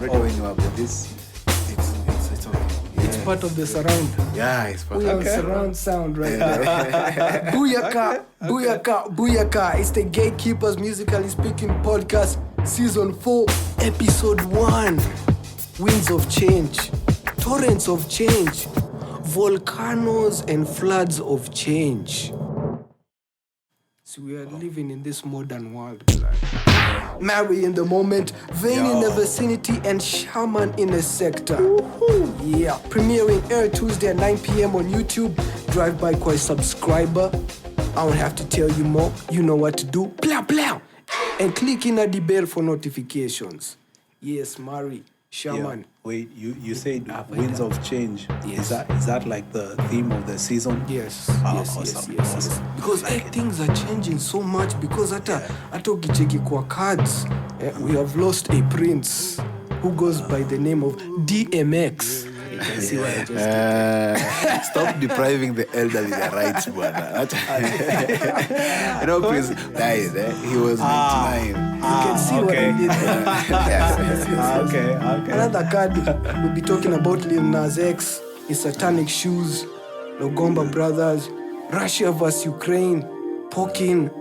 When you have this, it's okay. Yeah. It's part of the surround. Yeah, it's part We of on surround sound right now. Booyaka, booyaka, booyaka. It's the Gatekeepers Musically Speaking Podcast, Season 4, Episode 1. Winds of change, torrents of change, volcanoes and floods of change. So we are living in this modern world. Mary in the moment, Vane in the vicinity, and Shaman in the sector. Yeah, premiering every Tuesday at 9 p.m. on YouTube. Drive by Quite subscriber. I don't have to tell you more. You know what to do. Blah, blah. And click in the bell for notifications. Yes, Mary, Shaman. Yeah. Wait, you said winds of change. Yes. Is that like the theme of the season? Yes, Awesome. yes. Because things are changing so much. Because hata ukicheki kwa cards, we have lost a prince who goes by the name of DMX. You can see what I just did. Stop depriving the elderly their rights, brother. Prince died. He was 99. You can see what I did there. Yes. Okay. Another card, we'll be talking about Lil Nas X, his satanic shoes, Longomba brothers, Russia vs. Ukraine, Pokin,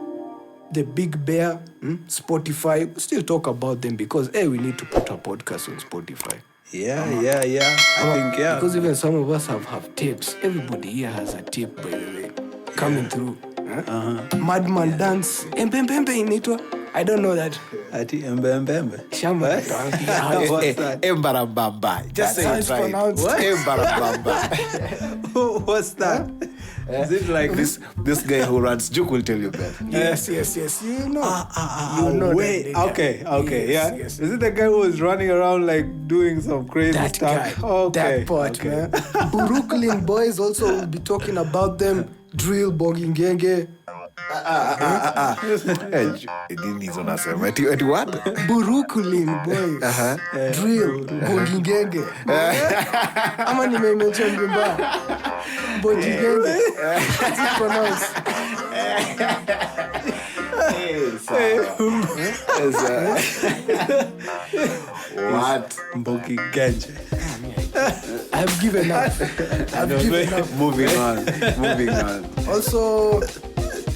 the Big Bear, Spotify. We'll still talk about them because, we need to put a podcast on Spotify. Yeah. I think. Because even some of us have tapes. Everybody here has a tape, by the way, coming through. Madman dance. Empempempe inaitwa. I don't know that. Ati Embarambamba. Shaman. What's that? Embarambamba. Just say That's it how it's right. pronounced. Embarambamba. What's that? Is it like This guy who runs Juke will tell you better. Yes. You know. You know wait. that Okay. Yes. Is it the guy who was running around like doing some crazy That stuff? guy. Okay. That part, man. Brooklyn boys also will be talking about them. Drill, Bogingenge. Dini hizo nasema. Eti what? Brooklyn boys. Drill, Bogingenge. Ama nimemention vibaya. Bogingenge. What's it pronounced? What? Mbogi Ganje. I've given up. Moving on. Also,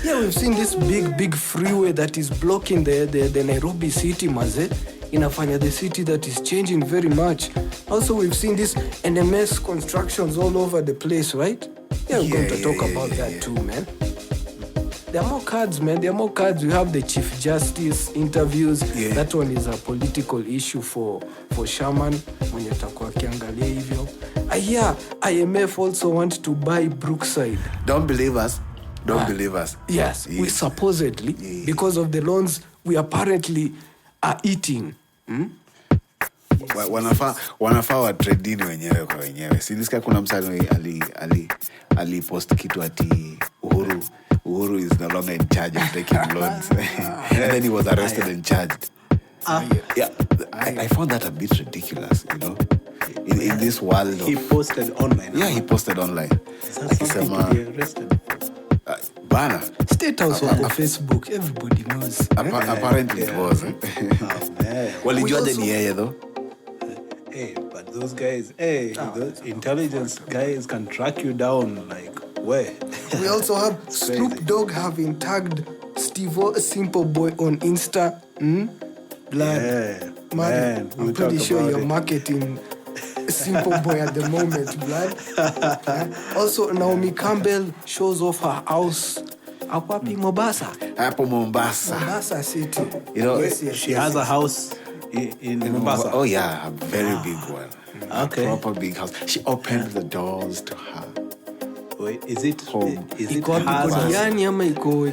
we've seen this big freeway that is blocking the Nairobi city, maze. Inafanya the city that is changing very much. Also, we've seen this NMS constructions all over the place, right? We're going to talk about that too, man. There are more cards, man. There are more cards. We have the Chief Justice interviews. Yeah. That one is a political issue for Shaman. Mwenye takuwa kiangalia hivyo. I hear IMF also want to buy Brookside. Don't believe us. Believe us. Yes, we supposedly, because of the loans we apparently are eating. Wanafaa wa trade wenyewe kwa wenyewe. Silisikia kuna msanii ali post kitu ati Uhuru is no longer in charge of taking loans. And then he was arrested and charged. I found that a bit ridiculous, in this world of... He posted online. Yeah, he posted online. Is that something to be arrested? Bana. State House on Facebook, everybody knows. Apparently it was. Oh, man. Walijua the ni yeye though. Hey, but those guys, those intelligence guys can track you down like where? We also have Snoop Dogg having tagged Steve-O, a Simple Boy, on Insta. Blood. Yeah, Man, I'm pretty sure you're marketing Simple Boy at the moment, blood. Also, Naomi Campbell shows off her house. Hapo Mombasa. Hapo Mombasa. Mombasa City. She has a house in Mombasa. Oh yeah, a very big one. Okay. A proper big house. She opened the doors to her. Wait, is it home? Is it Iko Diani ama iko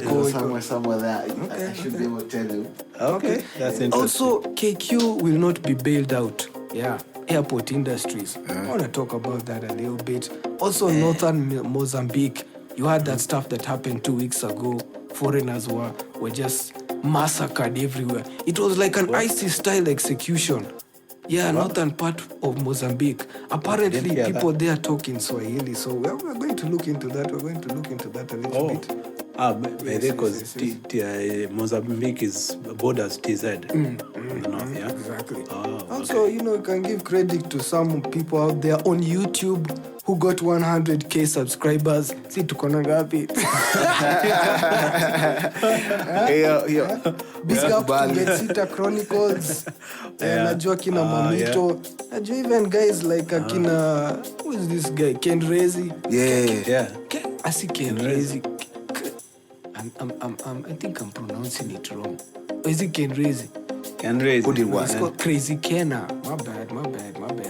Somewhere there. I should be able to tell you. Okay, that's interesting. Also, KQ will not be bailed out. Yeah, airport industries. I want to talk about that a little bit. Also, northern Mozambique. You had that stuff that happened 2 weeks ago. Foreigners were just massacred everywhere. It was like an ISIS-style execution. Yeah, northern part of Mozambique. Apparently, people there talk in Swahili. So we're going to look into that. We're going to look into that a little bit. Because Mozambique is borders TZ on the north, yeah? Exactly. Oh, Also, you know, you can give credit to some people out there on YouTube who got 100k subscribers. Si tuko na ngapi? Big up to Betsita Chronicles. Najua kina Mamito. Najua even guys like akina, who is this guy? Ken Rezi. Yeah. Asi Ken Rezi. I think I'm pronouncing it wrong. Or is it Ken Rezi? Ken Rezi. It's called Crazy Kenna. My bad.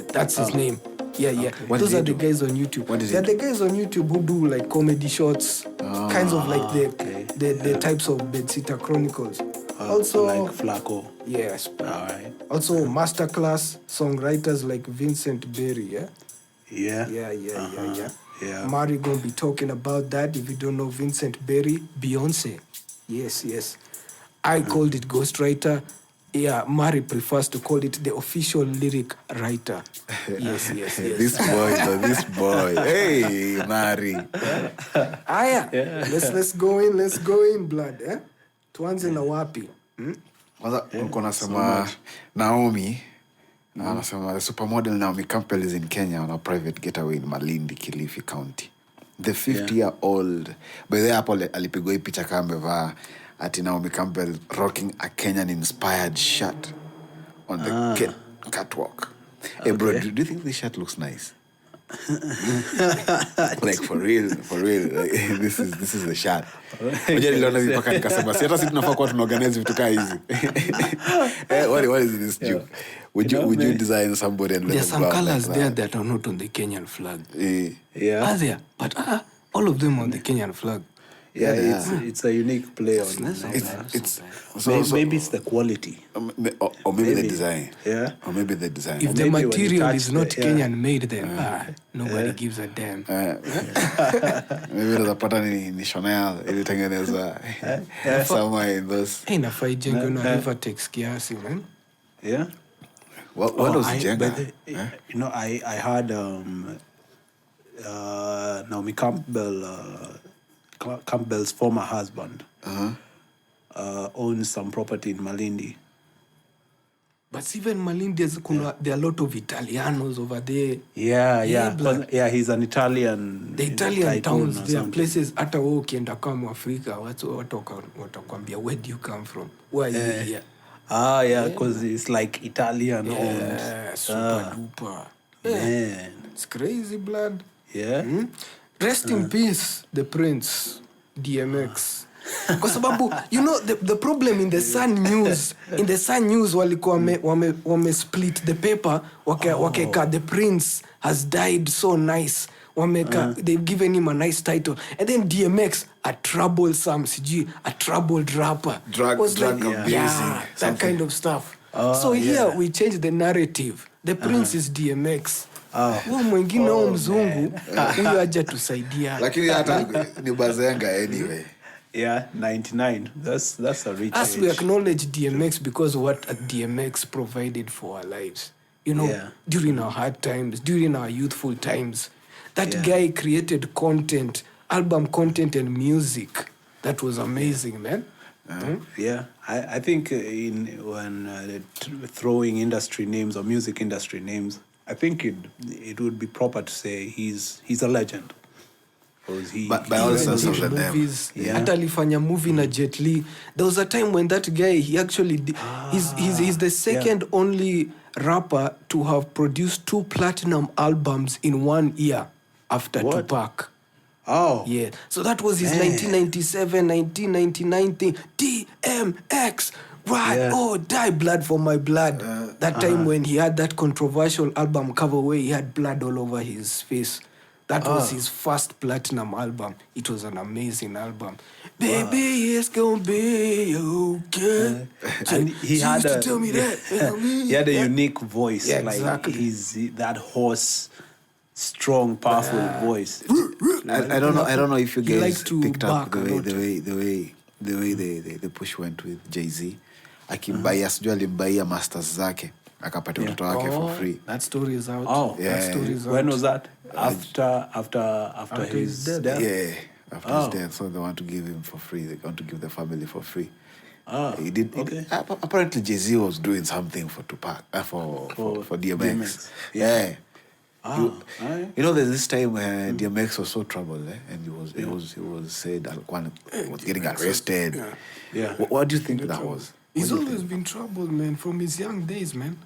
That's his name. Yeah. What Those did are he the do? guys on YouTube. They're the guys on YouTube who do like comedy shorts, kinds of like the types of Betsita Chronicles. Also, like Flaco. yes. All right. Also, masterclass songwriters like Vincent Berry. Yeah. Yeah. Mari gonna be talking about that. If you don't know Vincent Berry, Beyonce. Yes. I called it ghostwriter. Yeah, Mari prefers to call it the official lyric writer. Yes. This boy. Hey, Mari. Let's go in, blood. Tuanze na wapi? Kwanza ulikuwa unasema Naomi. Anasema the supermodel Naomi Campbell is in Kenya on a private getaway in Malindi, Kilifi County. The 50-year-old, by the hapo alipigwa hii picha kama amevaa ati Naomi Campbell rocking a Kenyan-inspired shirt on the catwalk. Hey bro, do you think this shirt looks nice? Like for real. Like, this is the shirt. Unajua niliona hivi paka nikasema si hata sisi tunafaa kuwa tunaorganize vitu kama hizi. What is this joke? Would you design somebody and let There's them some go colors like there that are not on the Kenyan flag. Yeah. Are there? But all of them on the Kenyan flag. Yeah, it's a unique play on maybe it's the quality. Or maybe the design. Yeah. Or maybe the design. If the material is not Kenyan made, then nobody gives a damn. Maybe unapata ni Chanel ilitengenezwa somewhere in those. Hey, nafaa ijenge na Rivertex kiasi, man. Yeah. What was Jenga? You know, I heard Naomi Campbell's former husband owns some property in Malindi. But even Malindi, there are a lot of Italianos over there. Yeah, he's an Italian. The Italian towns, there are places, hata wewe ukienda kama Afrika, watu watakwambia, where do you come from? Why are you here? Because it's like Italian owned. Super duper. Man. It's crazy, blood. Yeah. Rest in peace, the Prince, DMX. Kwa sababu, you know, the problem in the Sun News, walikuwa wame split the paper, wakeka, the Prince has died so nice. They've given him a nice title. And then DMX, a troubled rapper. Drug abusing. Yeah, that kind of stuff. So here we change the narrative. The Prince is DMX. Mwingine au mzungu huyo aje tusaidia. Lakini hata ni bazenga anyway. Yeah, 99. That's a rich As age. we acknowledge DMX because what DMX provided for our lives. You know, during our hard times, during our youthful times. That guy created content, album content and music. That was amazing, man. Yeah, I think when throwing industry names or music industry names, I think it would be proper to say he's a legend. But by all sense of the movies, hata alifanya movie na Jet Li. There was a time when that guy, he actually he's the second only rapper to have produced 2 platinum albums in 1 year after Tupac. Oh. Yeah. So that was his 1997, 1999 thing. DMX. Right. Oh, die blood for my blood. That time when he had that controversial album cover where he had blood all over his face. That was his first platinum album. It was an amazing album. Baby, it's gonna be okay. And he had to tell me that. He had a unique voice. Yeah, like exactly. He's that hoarse, strong, powerful voice. I don't know if you guys to picked up bark the way the push went with Jay-Z. Akimbaia sijui alimbaia masters zake akapata mtoto wake for free. That story is out. Oh, that story is out. When was that? After his death? Yeah. after his death, so they want to give him for free. They want to give the family for free. He did. Okay. Apparently, Jay-Z was doing something for Tupac, for DMX. Yeah. You know, there's this time where DMX was so troubled, and he was said Alquan was getting arrested. Yeah. What do you think that was? He's always been troubled, man, from his young days, man.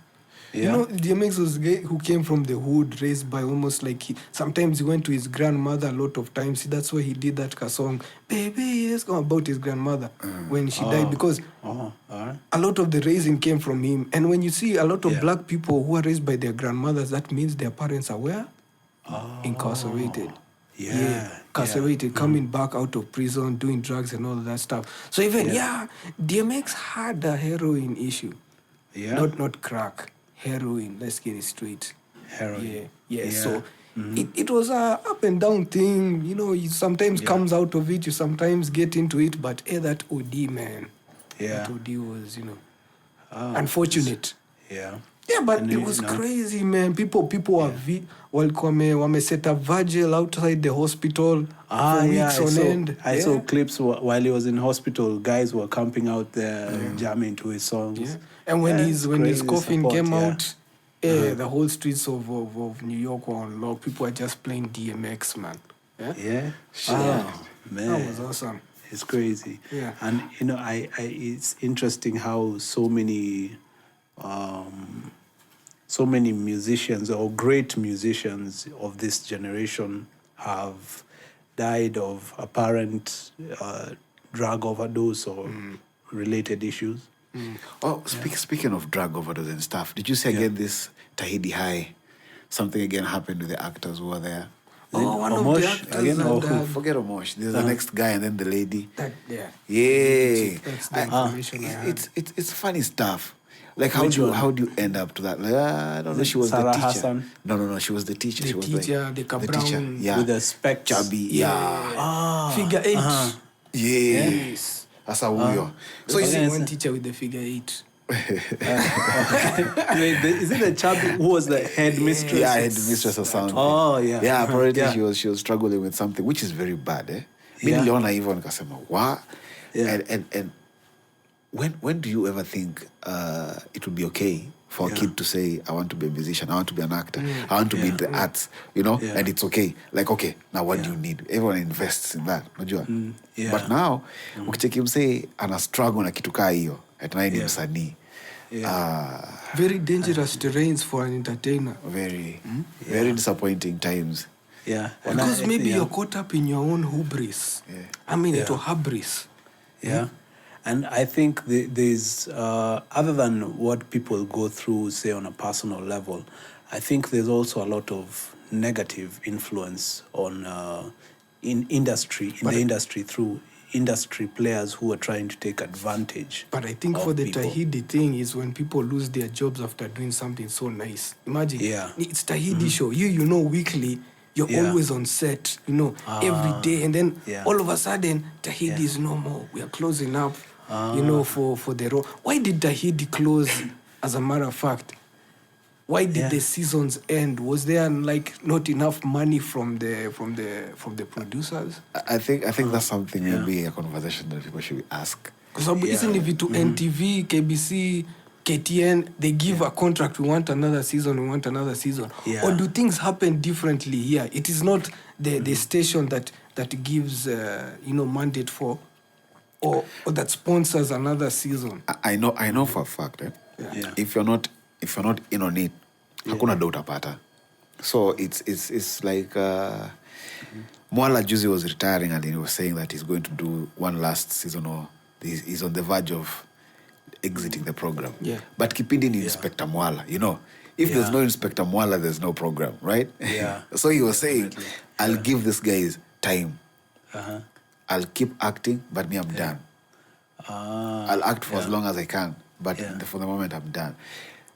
Yeah. You know, DMX was a guy who came from the hood, raised by almost like sometimes he went to his grandmother a lot of times. That's why he did that song, Baby, yes, about his grandmother when she died, because a lot of the raising came from him. And when you see a lot of black people who are raised by their grandmothers, that means their parents are where? Incarcerated. Incarcerated, coming back out of prison, doing drugs and all that stuff. So even, DMX had a heroin issue. Yeah. Not crack. Heroin, let's get it straight. Heroin. Yeah. So it was a up and down thing. You know, you sometimes comes out of it, you sometimes get into it, but that OD, man. Yeah. That OD was, unfortunate. Yeah. Yeah, but it was crazy, man. People are wame set up vigil outside the hospital for weeks on end. I saw clips while he was in hospital. Guys were camping out there, jamming to his songs. Yeah. And when his coffin came out, the whole streets of New York were on lock. People were just playing DMX, man. Yeah. Man. That was awesome. It's crazy. Yeah. And it's interesting how so many musicians or great musicians of this generation have died of apparent drug overdose or related issues. Oh, speaking of drug overdose and stuff, did you see again this Tahiti High? Something again happened with the actors who were there. One of the actors again, forget Omosh. There's the next guy and then the lady. Yeah. That's the information I had. It's funny stuff. Like how do you end up to that? Like, I don't know. She was Sarah the teacher. Hassan? No. She was the teacher. The She was teacher, like the teacher. Cabron. Yeah. With the specs. Chubby. Yeah. Figure 8. Yes. That's how we are. So Okay. you one teacher with the figure 8. Is it the chubby who was the headmistress? Yeah, headmistress or something. Oh, yeah. Yeah, apparently she was struggling with something, which is very bad. Mi niliona hivyo nikasema, wa? And when do you ever think it would be okay for a kid to say, I want to be a musician, I want to be an actor, I want to be in the arts, and it's okay. Like, okay, now what do you need? Everyone invests in that, unajua? But now, ukicheki msee ana struggle na kitu kaa hiyo, atunaye ni msanii. Very dangerous terrains for an entertainer. Very disappointing times. Yeah. Because maybe you're caught up in your own hubris. It's a hubris. Yeah. And I think there's, other than what people go through, say, on a personal level, I think there's also a lot of negative influence on the industry through industry players who are trying to take advantage. But I think for the people. Tahidi thing is when people lose their jobs after doing something so nice. Imagine, it's Tahidi show. Weekly, you're always on set, every day. And then all of a sudden, Tahidi is no more. We are closing up, for the role. Why did Tahidi close, as a matter of fact? Why did the seasons end? Was there not enough money from the producers? I think that's something maybe a conversation that people should ask. Because isn't it to NTV, KBC, KTN, they give a contract, we want another season. Or do things happen differently here? It is not the station that gives mandate for or that sponsors another season. I know for a fact, if you're not in on it, hakuna doubt utapata. So it's like Mwala Juzi was retiring and he was saying that he's going to do one last season or he's on the verge of exiting the program. Yeah. But kipindi ni Inspector Mwala, If there's no Inspector Mwala, there's no program, right? Yeah. So he was saying, I'll give these guys time. I'll keep acting, but me, I'm done. I'll act for as long as I can, but for the moment, I'm done.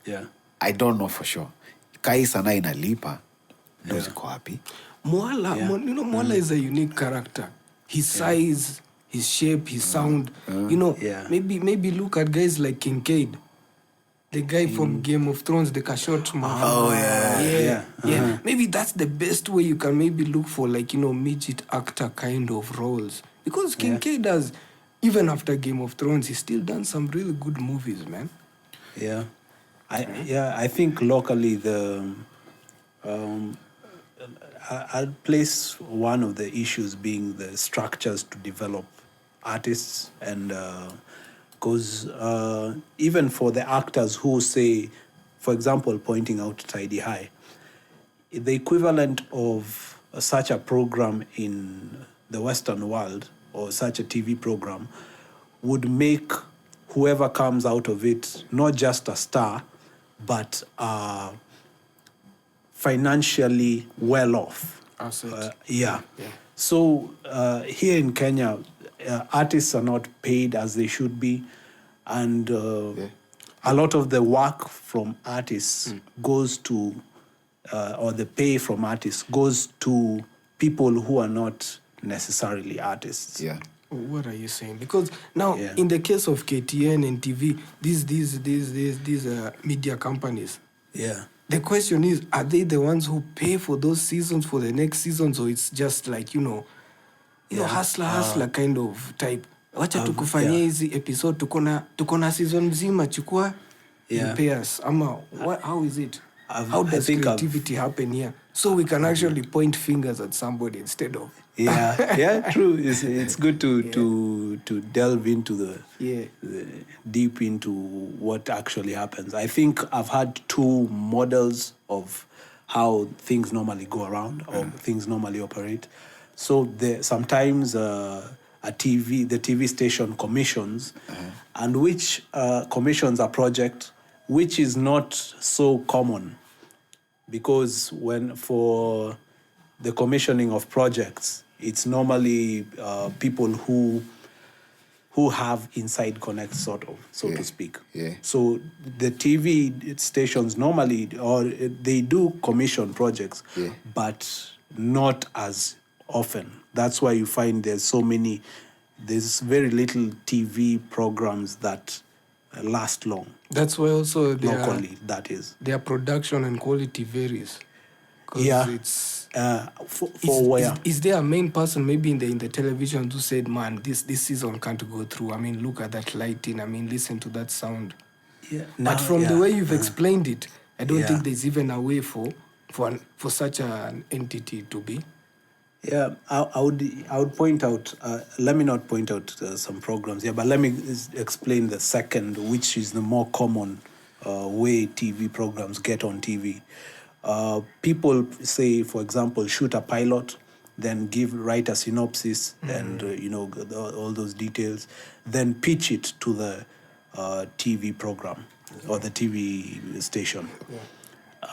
Yeah. I don't know for sure. Kai sana inalipa, ndo ziko wapi? Mwala, Mwala is a unique character. His size, his shape, his sound. Maybe look at guys like Kincaid. The guy from Game of Thrones, the Kashot man. Oh, yeah. Yeah. Maybe that's the best way you can maybe look for, like, midget actor kind of roles. Because King K does, even after Game of Thrones, he's still done some really good movies, man. Yeah. I think locally I'll place one of the issues being the structures to develop artists, and because even for the actors who say, for example, pointing out Tidy High, the equivalent of such a program in the Western world or such a TV program would make whoever comes out of it not just a star, but financially well off. So here in Kenya, artists are not paid as they should be, and a lot of the work from artists goes to, or the pay from artists goes to people who are not necessarily artists. Yeah. What are you saying? Because now, in the case of KTN and TV, these media companies, the question is, are they the ones who pay for those seasons, for the next seasons, or it's just like, hustler kind of type? Wacha tukufanyia hizi episode, tuko na season mzima, chukua, you pay us. How is it? How does creativity happen here? So we can actually point fingers at somebody instead of... True. It's good to delve into the deep into what actually happens. I think I've had two models of how things normally go around or things normally operate. So sometimes the TV station commissions, and which commissions a project which is not so common, because for the commissioning of projects, it's normally people who have inside connects, sort of, so to speak. Yeah. So the TV stations normally, or they do commission projects, but not as often. That's why you find there's very little TV programs that last long. That's why also locally, that is. Their production and quality varies. It's... Is there a main person maybe in the television who said, man, this season can't go through? I mean, look at that lighting. I mean, listen to that sound. But from the way you've explained it, I don't think there's even a way for such an entity to be. Yeah, I would point out, let me not point out some programs, but let me explain the second, which is the more common way TV programs get on TV. People say, for example, shoot a pilot, then write a synopsis and, all those details, then pitch it to the TV program or the TV station.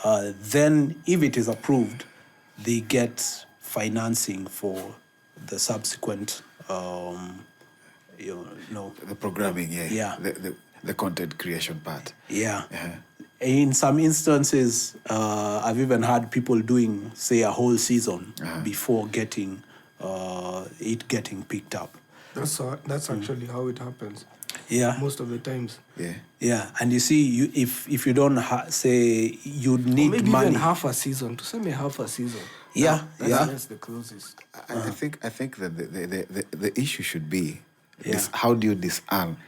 Then, if it is approved, they get financing for the subsequent, the programming, the content creation part. In some instances, I've even had people doing, say, a whole season before getting picked up. That's actually how it happens. Most of the times. And you see, if you don't say you'd need or maybe money, even half a season. To say me half a season. That's the closest. I think that the issue should be how do you disarm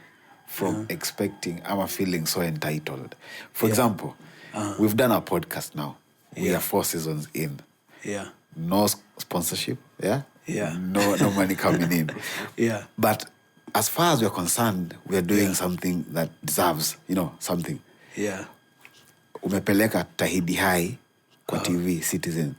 from expecting our feeling so entitled. For example, we've done our podcast now. We are 4 seasons in. No sponsorship. No money coming in. But as far as we're concerned, we're doing something that deserves, something. Umepeleka Tahidi High kwa TV Citizen.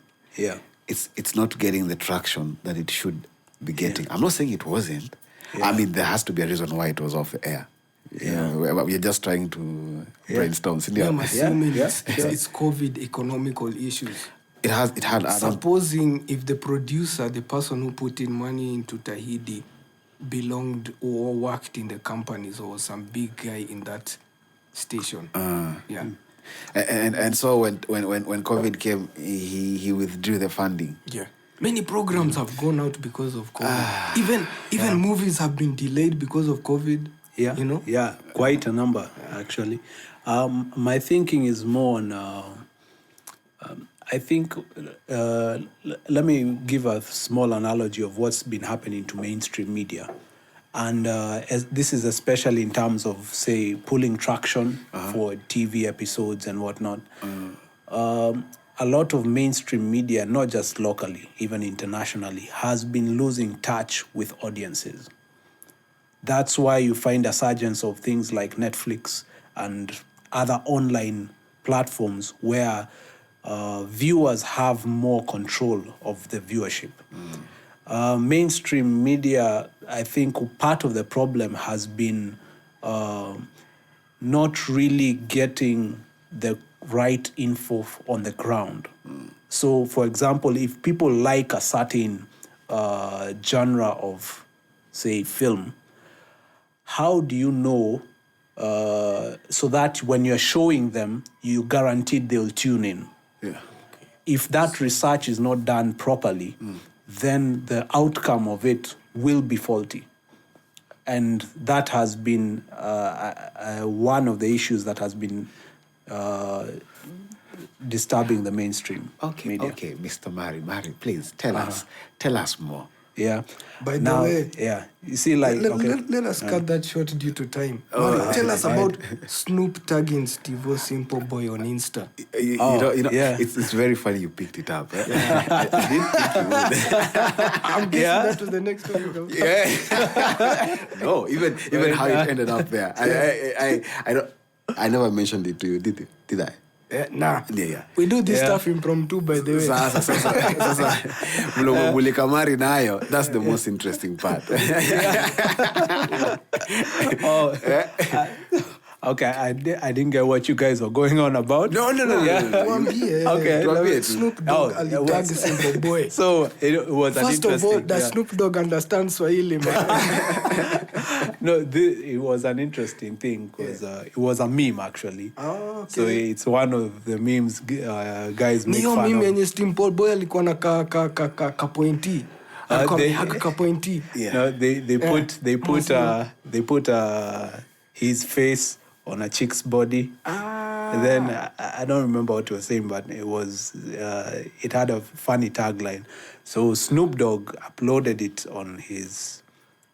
It's not getting the traction that it should be getting. I'm not saying it wasn't. I mean, there has to be a reason why it was off the air. We're just trying to brainstorm. I'm assuming it's COVID economical issues. It had. Supposing if the producer, the person who put in money into Tahidi, belonged or worked in the companies or some big guy in that station. And so when COVID came, he withdrew the funding. Many programs have gone out because of COVID. Even movies have been delayed because of COVID. Quite a number actually. My thinking is more on. I think. Let me give a small analogy of what's been happening to mainstream media, and this is especially in terms of, say, pulling traction for TV episodes and whatnot. A lot of mainstream media, not just locally, even internationally, has been losing touch with audiences. That's why you find a surgence of things like Netflix and other online platforms where viewers have more control of the viewership. Mainstream media, I think part of the problem has been not really getting the right info on the ground. So, for example, if people like a certain genre of, say, film, how do you know so that when you're showing them, you guaranteed they'll tune in? Yeah. If that research is not done properly, then the outcome of it will be faulty. And that has been one of the issues that has been disturbing the mainstream media. Okay, Mr. Mari, please tell us more. Yeah. By the way, yeah, you see, like, let us cut that short due to time. Tell us about Snoop tagging Steve Simple Boy on Insta. You know, yeah. it's very funny you picked it up. Eh? I didn't think you would. I'm guessing that was the next topic. Yeah. No, even how it ended up there. I never mentioned it to you, did I? Nah. Yeah. We do this stuff impromptu, by the way. Sasa mulika Mari nayo, that's the most interesting part. Okay, I didn't get what you guys were going on about. No. Okay. Snoop Dogg alitag Simple Boy. So it was First of all, does Snoop Dogg understand Swahili, man? No, it was an interesting thing because it was a meme, actually. Oh, okay. So it's one of the memes guys make Niyo fun meme of. yenye Simple Boy alikuwa na kapointi. Haka kapointi. No, they put his face on a chick's body. And then I don't remember what he was saying, but it had a funny tagline. So Snoop Dogg uploaded it on his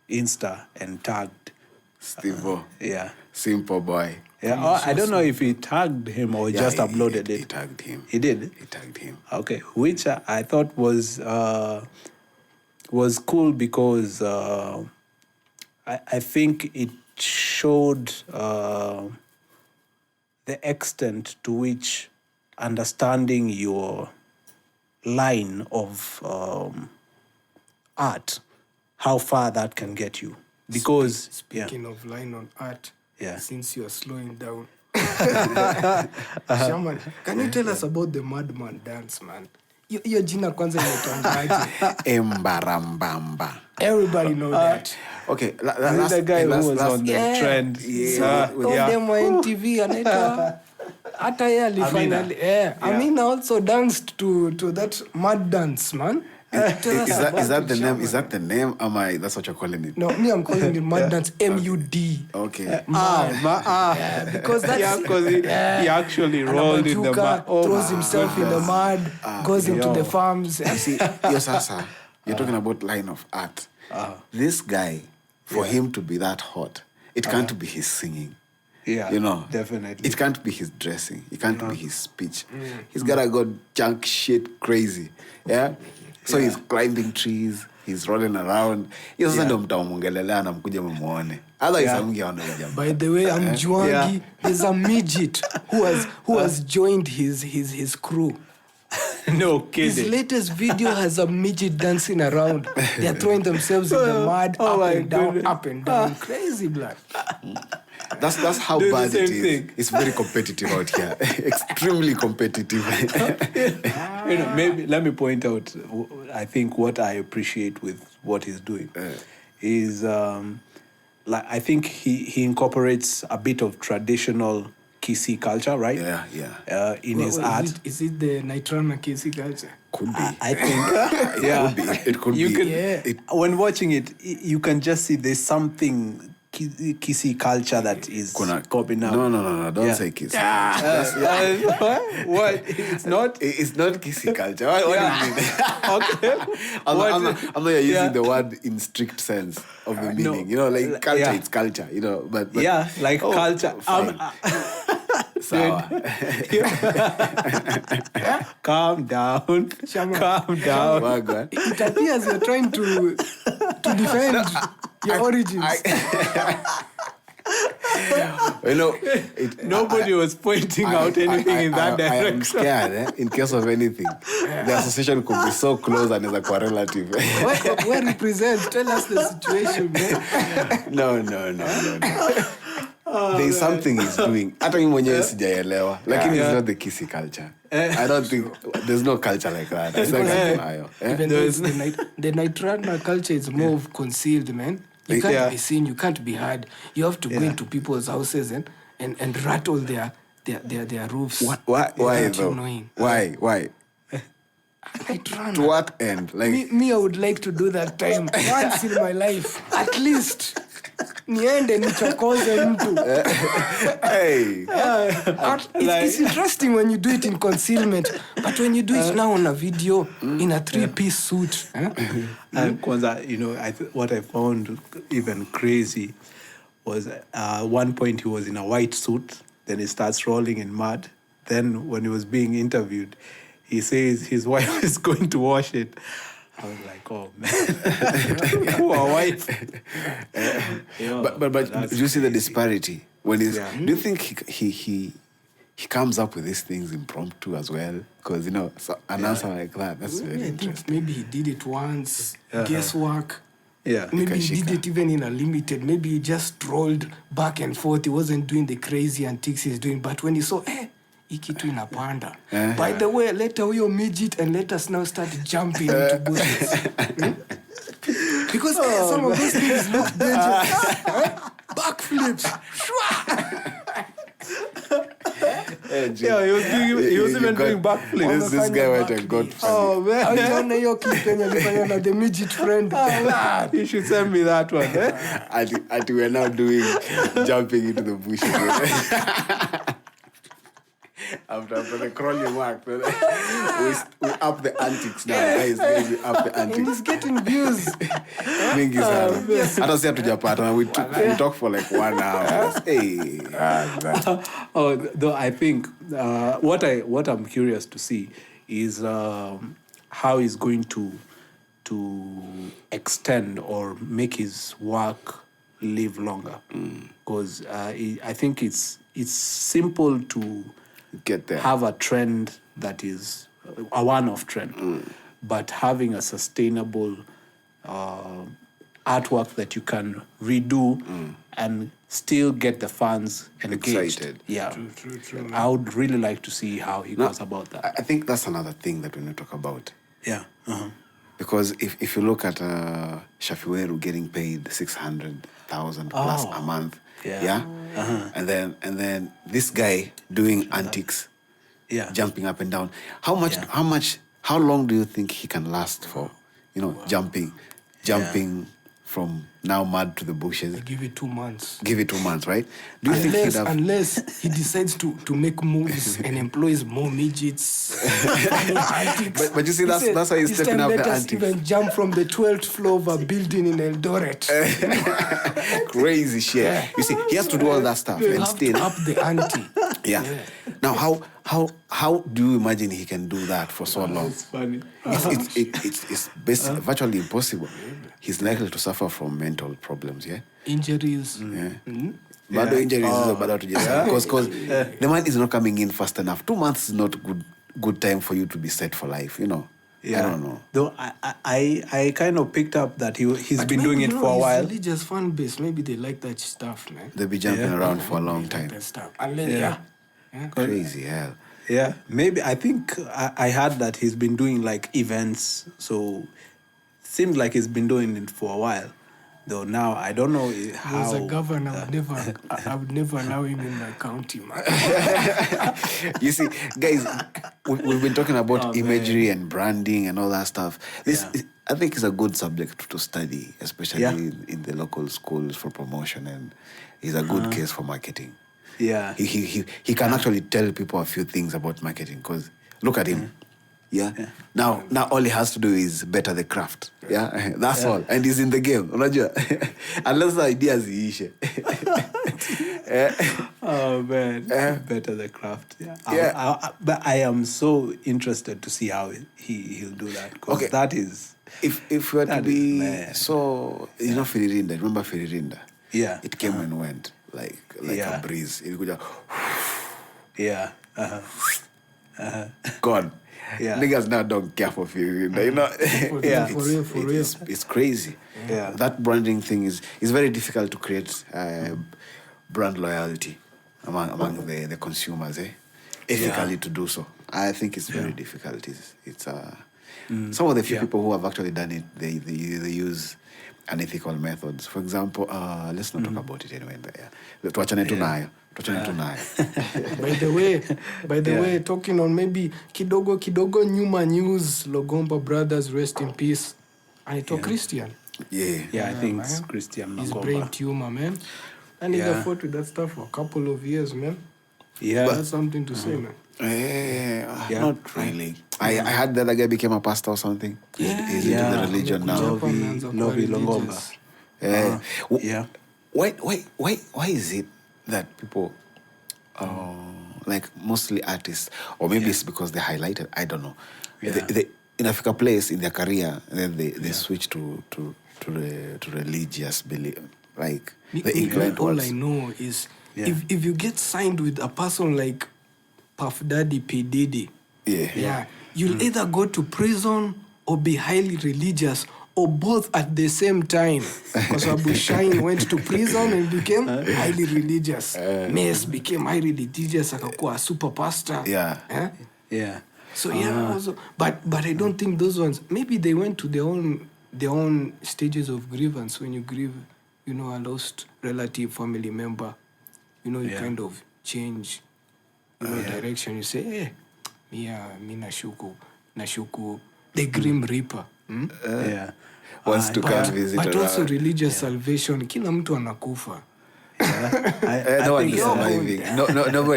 Insta and tagged Steve-O. Yeah. Simple Boy. Yeah, I don't know if he tagged him or just uploaded it. He tagged him. He did? He tagged him. Okay, which I thought was cool because I think it showed the extent to which understanding your line of art, how far that can get you. Because Speaking of line on art, since you are slowing down, Shaman, can you tell us about the Madman dance, man? Your jina kwanza imetambaje? Embarambamba. Everybody know that. Okay, that's the guy who was on the trend. Them wa NTV anaitwa hata yeye alifanya. Amina also danced to that mad dance, man. Is that the name? Is that the name? That's what you're calling it? No, me, I'm calling it mud dance. MUD. Okay. Because that's because he actually rolled in the mud. Throws himself in the mud, goes into the farms. You see, Sasa, you're talking about line of art. This guy, for him to be that hot, it can't be his singing. Yeah, you know, definitely. It can't be his dressing. It can't be his speech. He's gotta go junk shit crazy. Yeah. So he's climbing trees, he's rolling around. Hiyo sasa ndio mtamuongelelea na mkuja mmuone. Otherwise hamngeona jamaa. By the way, I'm Juangi. There's a midget who has joined his crew. No kidding. His latest video has a midget dancing around. They're throwing themselves in the mud, up and down. Crazy, blood. That's how bad it is. Thing. It's very competitive out here. Extremely competitive. Maybe let me point out, I think what I appreciate with what he's doing is like I think he incorporates a bit of traditional Kisi culture, right? Yeah. In his art. Is it the Nitrana Kisi culture? Could be. I think. It could be. When watching it, you can just see there's something kissy culture that is coming up. No, don't say kissy. What? It's not? It's not kissy culture. What do you mean? Okay. I'm not using the word in strict sense of the meaning. You know, like culture, it's culture, you know. But culture. Sour. Calm down. Shaman. Calm down. Wagwan. It appears you're trying to defend your origins. You know, Nobody was pointing out anything in that direction. I am scared, in case of anything. The association could be so close and it's a relative. Where represents? Tell us the situation, man. No. There's something he's doing. Hata mimi mwenyewe sijaelewa. Lakini it's not the kissy culture. I don't think there's no culture like that. It's like Even though the Nitrana culture is more of concealed, man. You can't be seen, you can't be heard. You have to go into people's houses and rattle their roofs. Why though? Why? Nitrana. To what end? Like Me, I would like to do that time once in my life, at least. Niende nichokoze mtu. Hey. It's interesting when you do it in concealment, but when you do it now on a video in a 3-piece suit. And Kwanza, you know, what I found even crazy was one point he was in a white suit, then he starts rolling in mud. Then when he was being interviewed, he says his wife is going to wash it. I was like, oh man, poor wife. But do you see the disparity when he's? Do you think he comes up with these things impromptu as well? Because an answer like that's very interesting. Maybe he did it once, guesswork. Yeah. Maybe he did it even in a limited. Maybe he just rolled back and forth. He wasn't doing the crazy antics he's doing. But when he saw, ikitu inapanda. By the way, let huyo midget and let us now start jumping into bushes. Because some of those things look dangerous. Backflips. He was even doing backflips. This guy went and got funny. Oh man. Aliona hiyo clip yenye alifanya na the midget friend. You should send me that one. And we're now doing jumping into the bushes. After the crawling work, we up the antics now, guys. We up the antics. And he's getting views. Mingi sana. Hata si hatujapata. We talk for like 1 hour. Hey. Though I think what I'm curious to see is how he's going to extend or make his work live longer. Because I think it's simple to get there, have a trend that is a one-off trend, but having a sustainable artwork that you can redo and still get the fans engaged. Excited. Yeah, True. I would really like to see how he goes about that. I think that's another thing that we need to talk about. Yeah. Because if you look at Shafiweru getting paid 600,000 plus a month, and then this guy doing antics, jumping up and down. How long do you think he can last for? Jumping from now mud to the bushes. Give it 2 months. Give it 2 months, right? Do you think unless he decides to make moves and employs more midgets, antics. But you see, that's why he's stepping up the antics. Even jump from the 12th floor of a building in Eldoret. Crazy shit. Yeah. You see, he has to do all that stuff and still up the ante. Yeah. Now, how do you imagine he can do that for so long? It's funny. It's virtually impossible. He's likely to suffer from mental problems, Injuries. Bado injuries is bado tujasa. Because the man is not coming in fast enough. 2 months is not good time for you to be set for life, I don't know. Though I kind of picked up that he's been doing it for a while. His religious fan base, maybe they like that stuff, man. They'll be jumping around for a long time. That stuff. Unless, Crazy hell. Yeah, maybe I think I heard that he's been doing like events, so seems like he's been doing it for a while. Though now I don't know how. As a governor, I would never allow him in my county, man. You see, guys, we've been talking about imagery and branding and all that stuff. I think it's a good subject to study, especially in the local schools for promotion, and it's a good case for marketing. Yeah. He can actually tell people a few things about marketing, because look at him. Yeah. Now all he has to do is better the craft. Yeah. That's all. And he's in the game. Unajua? Unless the ideas ziishe. Oh man, better the craft. Yeah. But I am so interested to see how he'll do that, because that is. If we were to be so, Firirinda. Remember Firirinda? Yeah. It came and went like a breeze. It would yeah. Gone. Yeah. Niggas now don't care for Firirinda. For real. It's crazy. Yeah. That branding thing is very difficult to create brand loyalty among the consumers. Ethically to do so. I think it's very difficult. It's some of the few people who have actually done it, they use unethical methods. For example, let's not talk about it anyway. But tuachane tu nayo. By the way, talking on maybe kidogo nyuma news, Longomba brothers, rest in peace. Anaitwa Christian. Yeah, I think it's Christian Longomba. His brain tumor, man. And he fought with that stuff for a couple of years, man. Yeah. That's something to say, man. Not really. I heard the other guy became a pastor or something. He's into the religion now. Lovey Longomba. Why is it that people, like mostly artists, or maybe it's because they're highlighted, I don't know. They in Africa place in their career, then they switch to religious belief, like the inclined all ones. I know is if you get signed with a person like Puff Daddy, P. Diddy, you'll either go to prison or be highly religious, or both at the same time. Because Abu Shine went to prison and became highly religious. Mace became highly religious, akakuwa a super pastor. So also, but I don't think those ones, maybe they went to their own stages of grievance. When you grieve, a lost relative, family member, you kind of change direction. You say, hey, mi nashuku the Grim Reaper. Wants to come visit. But also religious salvation. Kila mtu anakufa. No one is surviving.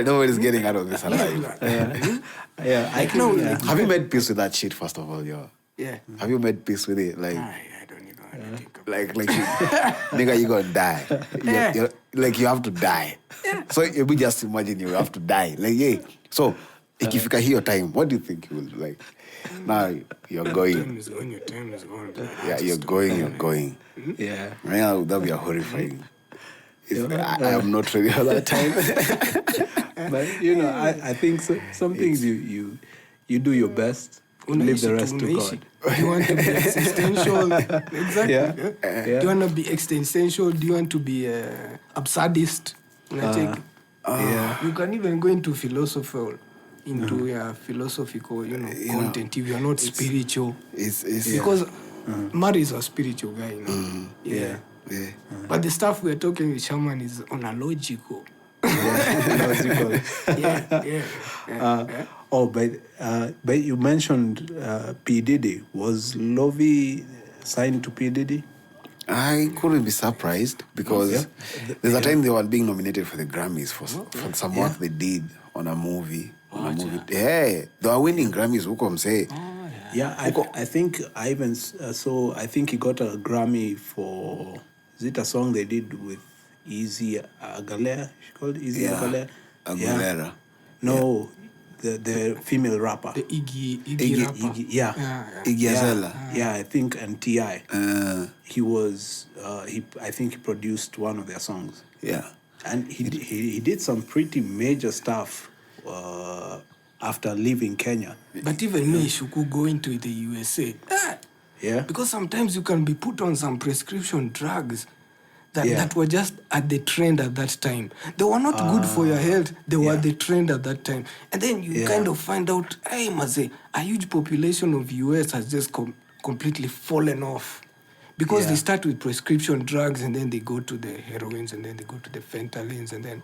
Nobody's getting out of this alive. Have you made peace with that shit, first of all, Have you made peace with it? Like, I don't even think about like nigga, you gonna die. Like, you have to die. So you just imagine you have to die. Like, so ikifika hiyo time, what do you think you will like? Now you're going. Your time is gone. Yeah, you're going. Yeah. Man, that'll be a horrifying. I am not ready for that time. But I think some things you do your best. Leave the rest to God. Do you want to be existential? Exactly. Do you want to be existential? Do you want to be absurdist? You can even go into philosophical. Philosophical, content. If you're not spiritual, because Mari is a spiritual guy. But the stuff we're talking with Shaman is on a logical. But you mentioned P. Diddy. Was Lovey signed to P. Diddy? I couldn't be surprised, because there's a time they were being nominated for the Grammys for some work they did on a movie. They were winning Grammys. I think I even saw. I think he got a Grammy for. Is it a song they did with Easy Agalera? She called Easy Agalera. Aguilera. No, the female rapper. The Iggy rapper. Iggy Azalea. I think, and T.I. He was. I think he produced one of their songs. Yeah. And he did some pretty major stuff after leaving Kenya. But even me, Shuku, going to the USA. Because sometimes you can be put on some prescription drugs that were just at the trend at that time. They were not good for your health. They were the trend at that time. And then you kind of find out, hey, Maze, a huge population of US has just completely fallen off. Because Yeah. they start with prescription drugs and then they go to the heroines and then they go to the fentanylins and then,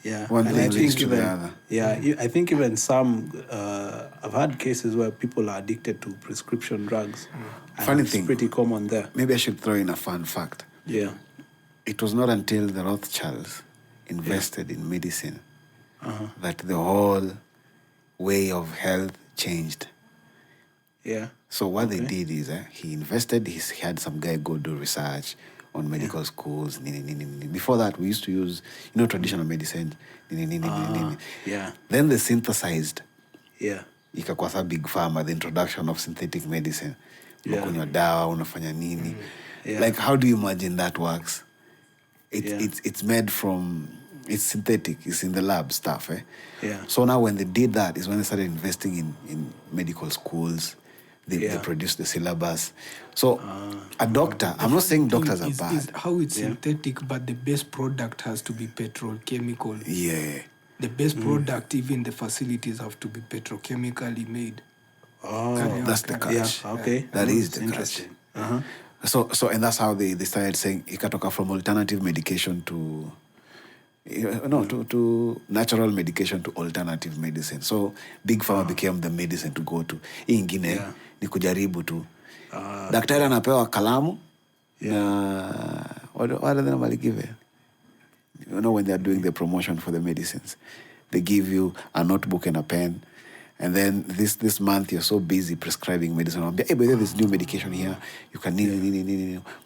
Yeah, One and thing I leads think to the even other. I think even some I've had cases where people are addicted to prescription drugs. And Funny it's thing. pretty common there. Maybe I should throw in a fun fact. Yeah. It was not until the Rothschilds invested in medicine that the whole way of health changed. Yeah. So what they did is he invested, he had some guy go do research on medical schools. Before that, we used to use, traditional medicine. Yeah. Then they synthesized. Yeah. Ikakwasa big pharma, the introduction of synthetic medicine. Yeah. Unakunywa dawa, unafanya nini. Yeah. Like, how do you imagine that works? Yeah. It's made from, it's synthetic, it's in the lab stuff. Yeah. So now when they did that is when they started investing in medical schools. They produced the syllabus. So a doctor, I'm not saying doctors are bad. Is how it's synthetic, but the best product has to be petrochemical. Yeah. The best product, even the facilities have to be petrochemically made. Oh, That's the catch. Yeah. Okay. That is the interesting. catch. So and that's how they started saying ikatoka from alternative medication to to natural medication to alternative medicine. So big pharma became the medicine to go to. Hii ingine ni kujaribu tu. Daktari anapewa kalamu na what are they normally give? When they are doing the promotion for the medicines, they give you a notebook and a pen. And then this month you're so busy prescribing medicine. Hey, but there's new medication here. You can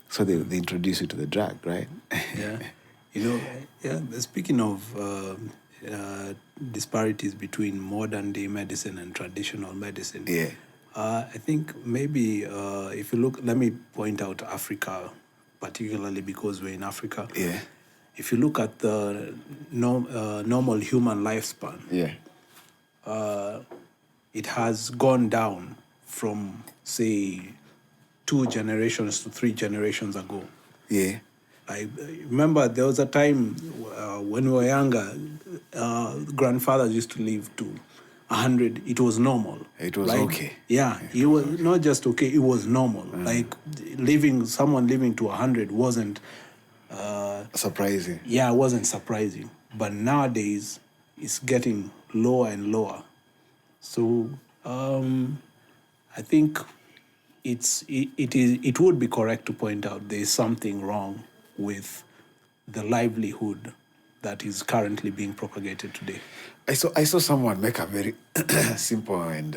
So they introduce you to the drug, right? Yeah. Speaking of disparities between modern day medicine and traditional medicine. Yeah. I think maybe if you look, let me point out Africa, particularly because we're in Africa. Yeah. If you look at the normal human lifespan, it has gone down from, say, 2 generations to 3 generations ago. Yeah. I remember there was a time when we were younger, grandfathers used to live to 100. It was normal. It was okay. Yeah, it was not just okay, it was normal. Like someone living to 100 wasn't... surprising. Yeah, it wasn't surprising. But nowadays, it's getting lower and lower. So I think it would be correct to point out there is something wrong with the livelihood that is currently being propagated today. I saw someone make a very simple and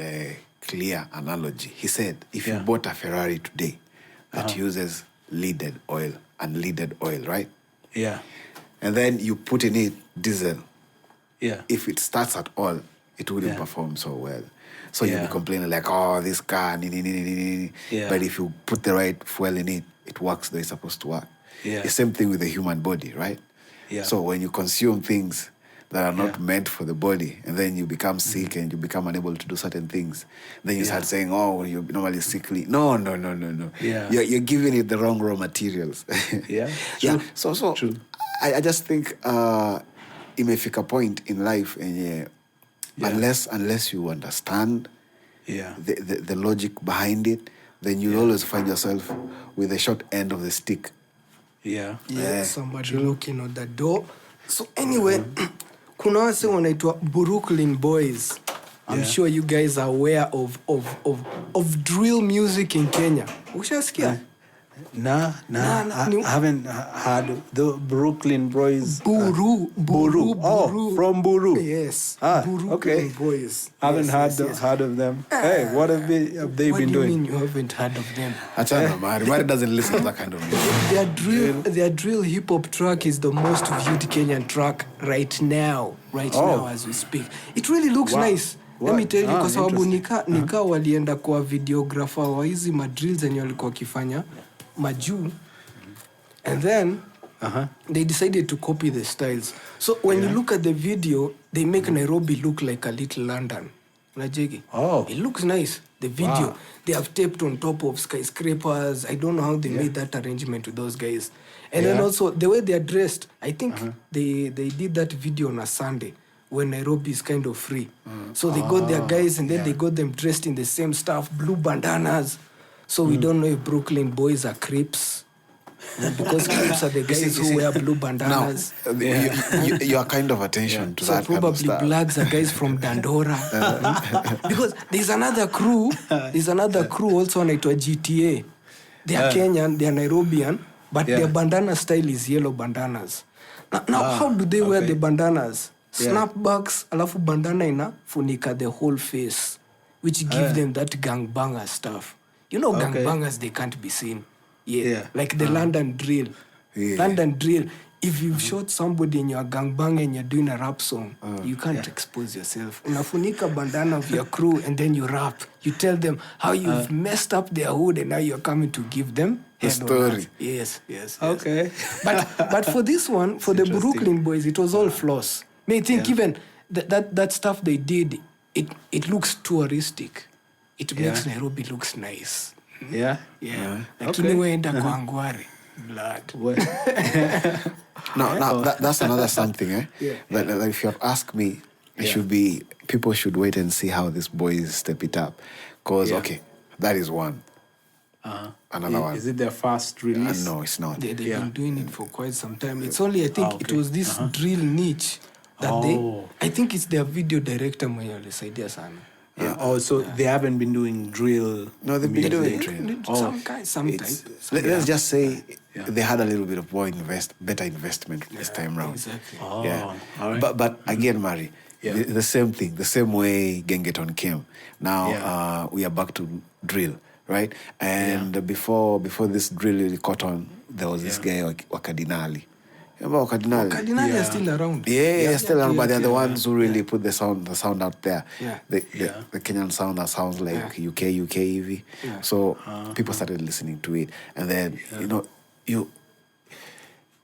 clear analogy. He said, if you bought a Ferrari today that uses unleaded oil, right? Yeah. And then you put in it diesel. Yeah. If it starts at all, it wouldn't perform so well. So you'll be complaining like, oh, this car, Yeah. But if you put the right fuel in it, it works the way it's supposed to work. Yeah. The same thing with the human body, right? Yeah. So when you consume things that are not meant for the body, and then you become sick and you become unable to do certain things, then you start saying, oh, you're normally sickly. No. Yeah. You're giving it the wrong raw materials. Yeah. Yeah. True. So True. I just think imefika point in life and unless you understand the logic behind it, then you'll always find yourself with the short end of the stick. Somebody knocking on the door. So anyway, kuna wase wanaitwa Brooklyn Boys. I'm sure you guys are aware of drill music in Kenya. Ushasikia? Nah. I haven't heard the Brooklyn Boys. Buru. Oh, from Buru. Yes. Okay. Brooklyn Boys. Haven't heard of them. Hey, what have they What been do you doing? mean you haven't heard of them? Achana, Mari doesn't listen to that kind of music. Their drill hip hop track is the most viewed Kenyan track right now as we speak. It really looks nice. Let me tell you, kwa sababu nika walienda kwa videographer wa hizi madrills zenye walikuwa wakifanya majuu, and then they decided to copy the styles. So when you look at the video, they make Nairobi look like a little London. Unajegi? It looks nice. The video, they have taped on top of skyscrapers. I don't know how they made that arrangement with those guys. And then also the way they are dressed, I think they did that video on a Sunday when Nairobi is kind of free. So they got their guys and then they got them dressed in the same stuff, blue bandanas. So we don't know if Brooklyn boys are Crips. Because Crips are the guys who wear blue bandanas. Now, you are kind of attention to So that kind of probably stuff. Bloods are guys from Dandora. Because there's another crew also naitwa GTA. They are Kenyan, they are Nairobian, but their bandana style is yellow bandanas. Now how do they wear the bandanas? Snapbacks, alafu bandana inafunika the whole face, which give them that gangbanger stuff. You know, gangbangers, they can't be seen. Like the London drill. London drill. If you've shot somebody in your gangbang and you're doing a rap song, you can't expose yourself. Unafunika bandana of your crew and then you rap. You tell them how you've messed up their hood and now you're coming to give them the story. Yes. Okay. But for this one, for the Brooklyn boys, it was all floss. I think even that stuff they did, it looks touristic. It makes Nairobi looks nice. Yeah. Lakini weenda kwa Angware. Blood. Now that's another something, eh? But if you have asked me, people should wait and see how these boys step it up. Because, that is one. Another one. Is it their first release? No, it's not. They've been doing it for quite some time. It's only, I think, it was this drill niche that I think it's their video director mwenye alisaidia sana. So they haven't been doing drill. No, they've been doing drill. Some guys, sometimes. Let's just say they had a little bit of better investment this time round. Exactly. All right. But again, Mari, the same thing, the same way Gengeton came. Now we are back to drill, right? And before this drill really caught on, there was this guy Wakadinali. Cardinal is still around. Yeah, still around, but they're the ones who really put the sound out there. The Kenyan sound that sounds like UK EV. So people started listening to it, and then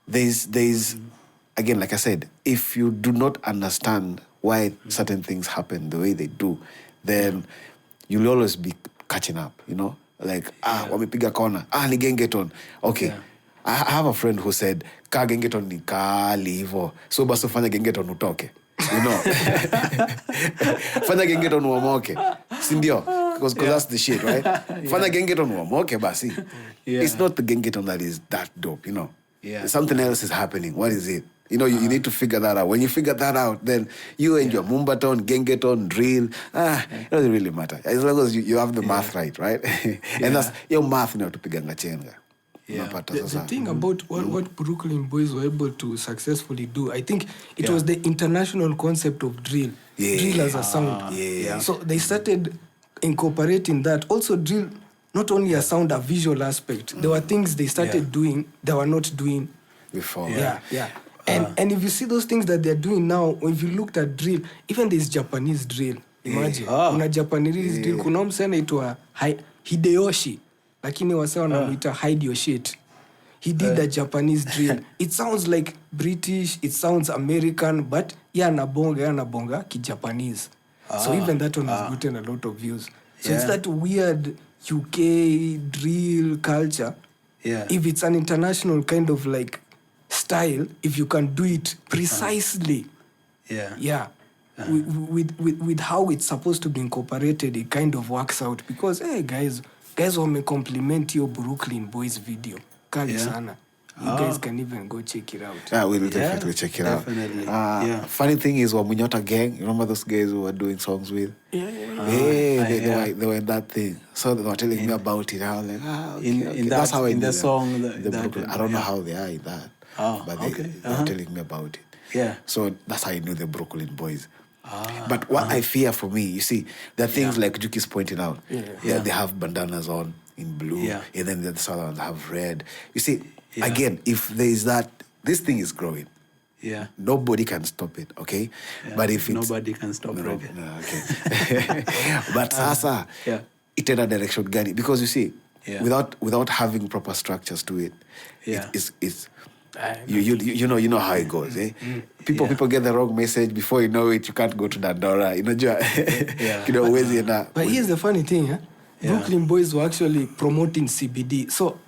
there's again, like I said, if you do not understand why certain things happen the way they do, then you'll always be catching up. Like wamepiga kona, ni gengeton. Okay. I have a friend who said, ka gengeton ni kali hivo. So basi fanya gengeton utoke. Fanya gengeton uamoke. Sindio? Because that's the shit, right? Fanya gengeton uamoke basi. It's not the gengeton that is that dope, Something else is happening. What is it? You need to figure that out. When you figure that out, then you and your mumbaton, gengeton, drill, it doesn't really matter. As long as you have the math right? And that's your math to piganga chenga. The thing about what Brooklyn boys were able to successfully do, I think it was the international concept of drill. Drill as a sound. So they started incorporating that. Also drill, not only a sound, a visual aspect. There were things they started doing they were not doing before. And if you see those things that they're doing now, if you looked at drill, even there's Japanese drill. Imagine. Kuna Japanese drill. Kuna msee anaitwa Hideyoshi. Lakini wase wanamuita hide your shit. He did a Japanese drill. It sounds like British, it sounds American, but anabonga ki-Japanese. So even that one has gotten a lot of views. So it's that weird UK drill culture. If it's an international kind of like style, if you can do it precisely. With how it's supposed to be incorporated, it kind of works out. Because, hey, guys wame compliment your Brooklyn boys video. Kali sana. You guys can even go check it out. Yeah, we'll definitely check it out. Funny thing is, Wamunyota gang, you remember those guys who were doing songs with? They were in that thing. So they were telling me about it. I was like, that's how I in the song. The Brooklyn. I don't know how they are in that. But they were telling me about it. So that's how I knew the Brooklyn boys. But what I fear for me, you see, there are things like Juki's pointing out. They have bandanas on in blue, and then the other ones have red. You see, again, if there is that, this thing is growing. Nobody can stop it, okay? But if it's... Nobody can stop it. Okay. But sasa, it in a direction gani. Because you see, without having proper structures to it, it's you know how it goes, eh? People get the wrong message before you know it. You can't go to Dandora, But here's the funny thing, Brooklyn boys were actually promoting CBD. So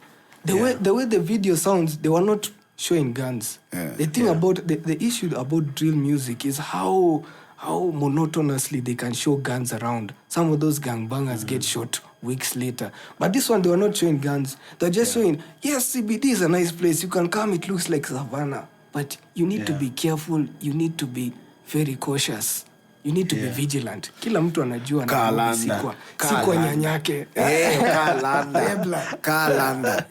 the way the video sounds, they were not showing guns. The thing about the issue about drill music is how monotonously they can show guns around. Some of those gangbangers get shot weeks later. But this one, they were not showing guns. They're just showing, yes, CBD is a nice place. You can come, it looks like savannah. But you need to be careful. You need to be very cautious. You need to be vigilant. Kila mtu anajua na sikwa nyanyake. Kalanda.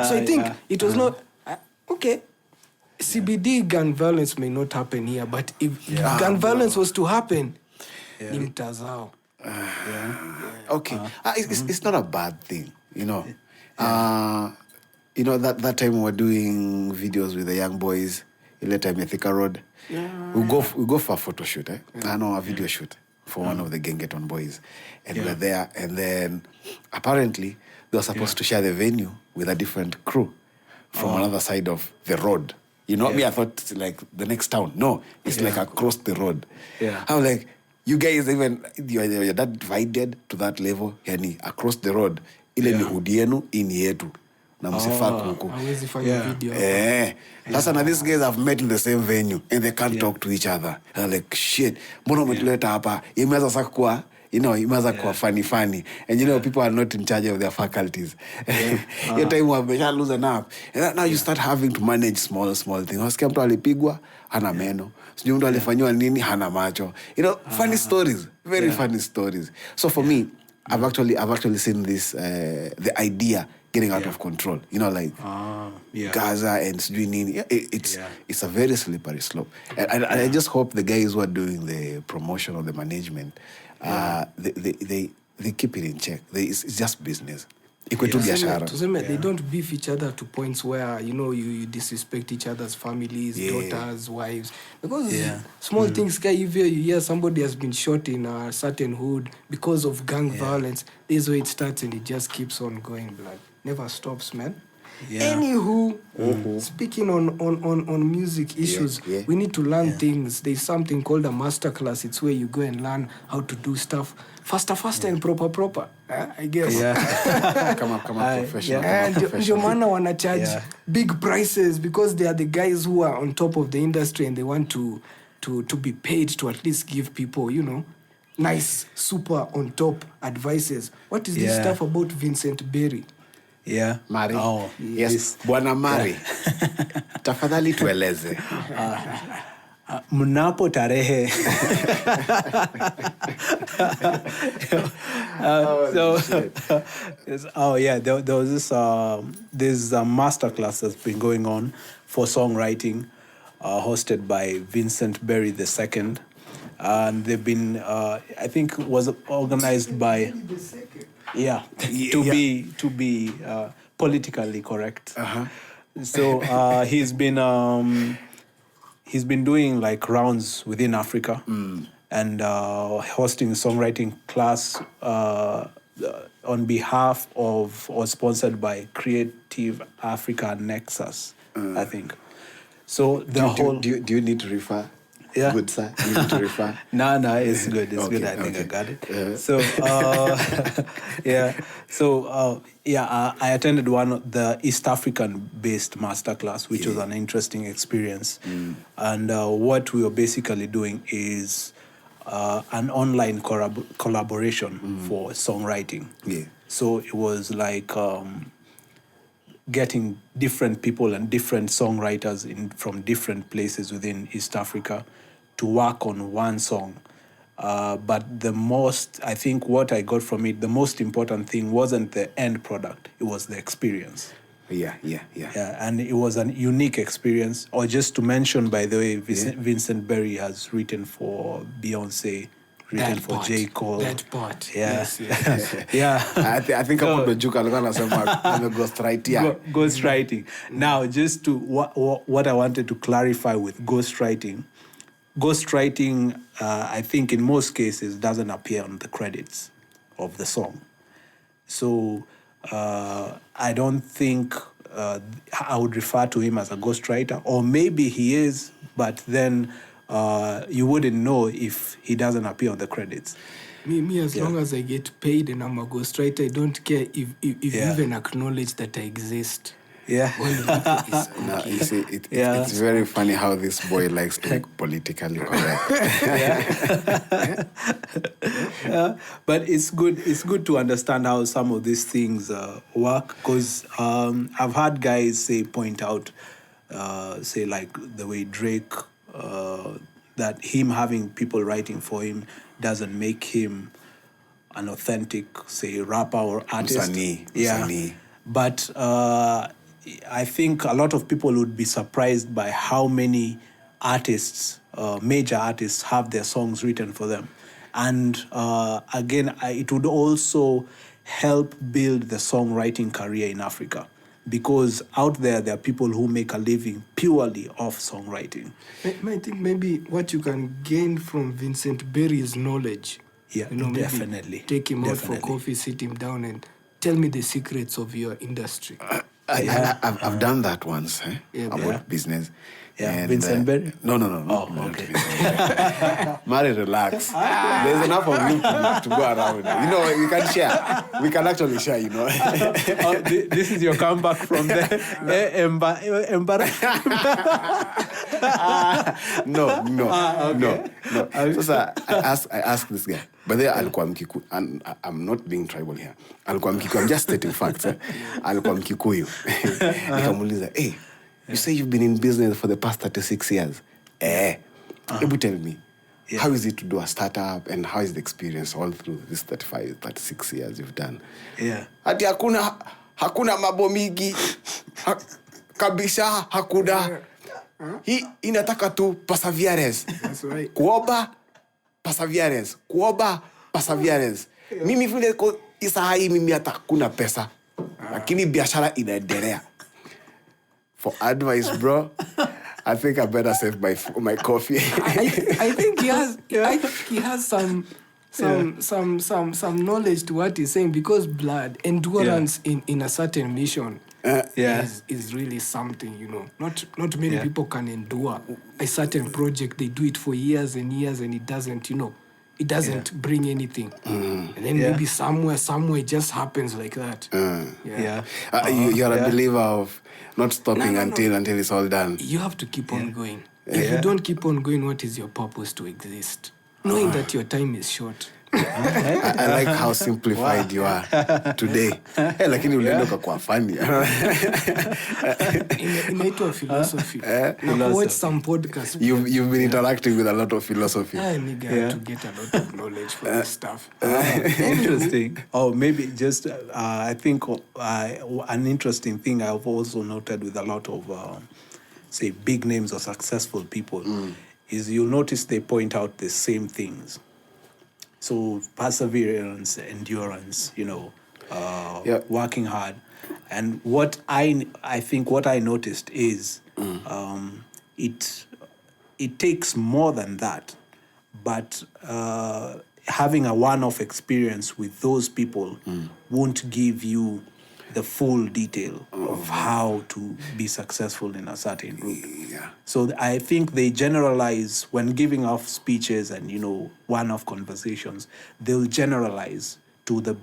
So I think it was not... Okay, CBD gun violence may not happen here, but if gun violence was to happen, ni mtazao. Okay, it's not a bad thing, you know. You know, that time we were doing videos with the young boys, ile time at Thika Road. We go for a photo shoot, a video shoot for one of the Gengeton boys. And we're there, and then apparently they were supposed to share the venue with a different crew from another side of the road. You know, me, I thought it's like the next town. No, it's like across the road. I was like, you guys you're that divided to that level, yani across the road. Ile ni hudi yenu, ini yetu. Na msifaka huko. Hawezi fanya video. Sasa na these guys have met in the same venue and they can't talk to each other. And like, shit, mbona umetuleta hapa? Imeweza sasa kuwa, imeweza kuwa funny. And you know, people are not in charge of their faculties. Your time wamesha loosen up. And now you start having to manage small things. Wasikia mtu alipigwa, hana meno. Sijui mtu alifanywa nini, hana macho. You know, funny stories. Very funny stories. So for me, I've actually seen this, the idea getting out of control. You know, like Gaza and sijui nini. It's a very slippery slope. And I just hope the guys who are doing the promotion or the management, they keep it in check. It's just business. They don't beef each other to points where, you disrespect each other's families, daughters, wives. Because small things, if you hear somebody has been shot in a certain hood because of gang violence, this is where it starts and it just keeps on going. Blood never stops, man. Anywho, speaking on music issues, we need to learn things. There's something called a masterclass. It's where you go and learn how to do stuff faster and proper. I guess. Come up professional. And ndio maana wana charge big prices because they are the guys who are on top of the industry and they want to be paid to at least give people, nice, super on top advices. What is this stuff about Vincent Berry? Mari. Oh, yes. Bwana Mari. Tafadhali tueleze. Mnapo tarehe. There was this masterclass that's been going on for songwriting, hosted by Vincent Berry II. And they've been, I think, was organized by... to be politically correct. So he's been doing like rounds within Africa and hosting a songwriting class on behalf of or sponsored by Creative Africa Nexus, I think. So do you need to refer? Yeah. Good, sir. You need to refer. No, it's good. It's good. I think I got it. So, I attended one of the East African-based masterclass, which was an interesting experience. And what we were basically doing is an online collaboration for songwriting. So it was like getting different people and different songwriters from different places within East Africa to work on one song. But the most, I think what I got from it, the most important thing wasn't the end product. It was the experience. Yeah. And it was an unique experience. Or just to mention, by the way, Vincent Berry has written for Beyonce, written for J. Cole. That part. Yes. I think about the joke alikuwa anasema ghostwriting. Now, just to what I wanted to clarify with ghostwriting, I think in most cases doesn't appear on the credits of the song. So I don't think I would refer to him as a ghostwriter, or maybe he is, but then you wouldn't know if he doesn't appear on the credits. Me as long as I get paid and I'm a ghostwriter, I don't care if you even acknowledge that I exist. You see, it's very funny how this boy likes to be politically correct. But it's good. It's good to understand how some of these things work, because I've had guys point out, say like the way Drake, that him having people writing for him doesn't make him an authentic, say, rapper or artist. Msanii. But I think a lot of people would be surprised by how many artists, major artists, have their songs written for them. And again, it would also help build the songwriting career in Africa, because out there are people who make a living purely off songwriting. I think maybe what you can gain from Vincent Berry's knowledge. Yeah, Maybe definitely. take him out for coffee, sit him down, and tell me the secrets of your industry. I've done that once, about business. Yeah, And, Vincent Berry? No. Oh, okay. Mari, relax. There's enough of you to go around. We can share. We can actually share, This is your comeback from the No. Okay. So, sir, I asked this guy. But there alikuwa Mkikuyu. And I'm not being tribal here. Alikuwa Mkikuyu. I'm just stating facts. Alikuwa Mkikuyu. Nikamuuliza, hey, you say you've been in business for the past 36 years. Ebu tell me, how is it to do a startup, and how is the experience all through this 36 years you've done? Yeah. Ati hakuna mambo mingi. Kabisa hakuna. Hii inataka tu perseverance. That's right. Kuomba perseverance. Mimi vile isa hii mimi hata hakuna pesa. Lakini biashara inaendelea. For advice, bro, I think I better save my coffee. I think he has. I think he has some knowledge to what he's saying, because blood endurance in a certain mission is really something. Not many people can endure a certain project. They do it for years and years, and it doesn't. It doesn't bring anything. And then maybe somewhere it just happens like that. You're a believer of not stopping until it's all done. You have to keep on going. If you don't keep on going, what is your purpose to exist? Knowing that your time is short. I like how simplified you are today. Lakini ulienda kwa funny. Inaitwa philosophy. Watch some podcasts. You've been interacting with a lot of philosophy. Nigga, to get a lot of knowledge for this stuff. Interesting. Or maybe just, I think an interesting thing I've also noted with a lot of, say, big names or successful people is you'll notice they point out the same things. So perseverance, endurance, working hard. And what I think what I noticed is it takes more than that. But having a one-off experience with those people won't give you the full detail of how to be successful in a certain group. Yeah. So I think they generalize when giving off speeches and, one-off conversations, they'll generalize to the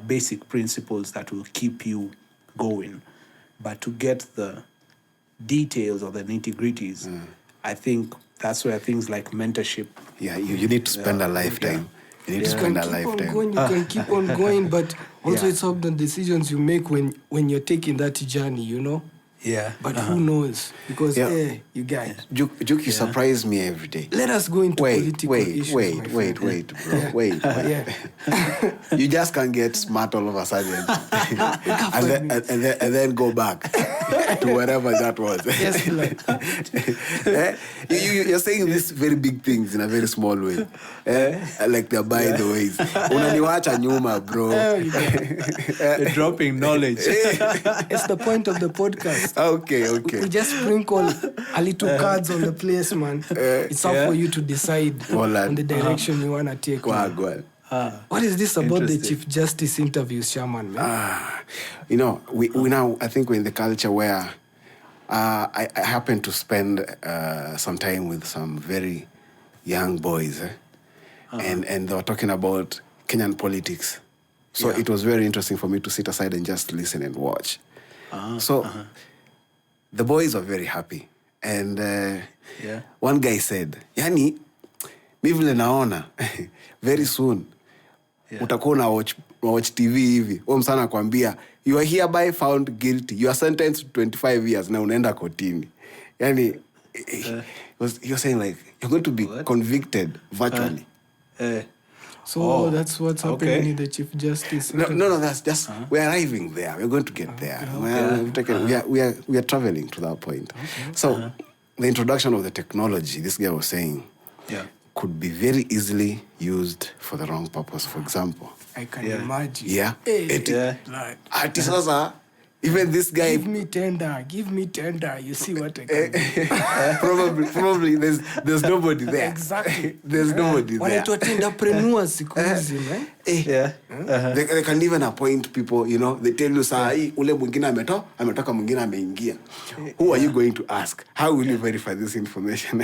basic principles that will keep you going. But to get the details or the nitty-gritties, I think that's where things like mentorship. Yeah, you need to spend a lifetime. You need to spend a lifetime. You can keep on going, but also it's all the decisions you make when you're taking that journey, Yeah. But who knows? Because, you guys. Juke, you surprise me every day. Let us go into political issues. Wait, bro. Wait. You just can't get smart all of a sudden. and then go back to wherever that was. Yes, You're saying these very big things in a very small way. Like they're by the ways. Unaniwacha nyuma, bro. They're dropping knowledge. It's the point of the podcast. Okay. We just sprinkle a little cards on the place, man. It's up for you to decide on the direction you want to take. Wagwan. What is this about the Chief Justice interviews, Shaman, man? We now, I think we're in the culture where I happen to spend some time with some very young boys. And they were talking about Kenyan politics. So it was very interesting for me to sit aside and just listen and watch. The boys were very happy. And one guy said, Yani, mi vile naona, very soon, utakuwa na watch TV hivi. Msana akwambia you are hereby found guilty. You are sentenced to 25 years na unaenda kotini. Yani you're saying like you're going to be convicted virtually. So that's what's happening in the Chief Justice. No, that's just we're arriving there. We're going to get there. We are traveling to that point. So the introduction of the technology, this guy was saying, could be very easily used for the wrong purpose. For example, I can imagine. Yeah. Even this guy. Give me tender. You see what I can do. Probably there's nobody there. Exactly. There's nobody there. Wanaitwa entrepreneurs siku hizi, man. They can even appoint people, you know. They tell you, ule mwingine ametoka mwingine ameingia. Who are you going to ask? How will you verify this information?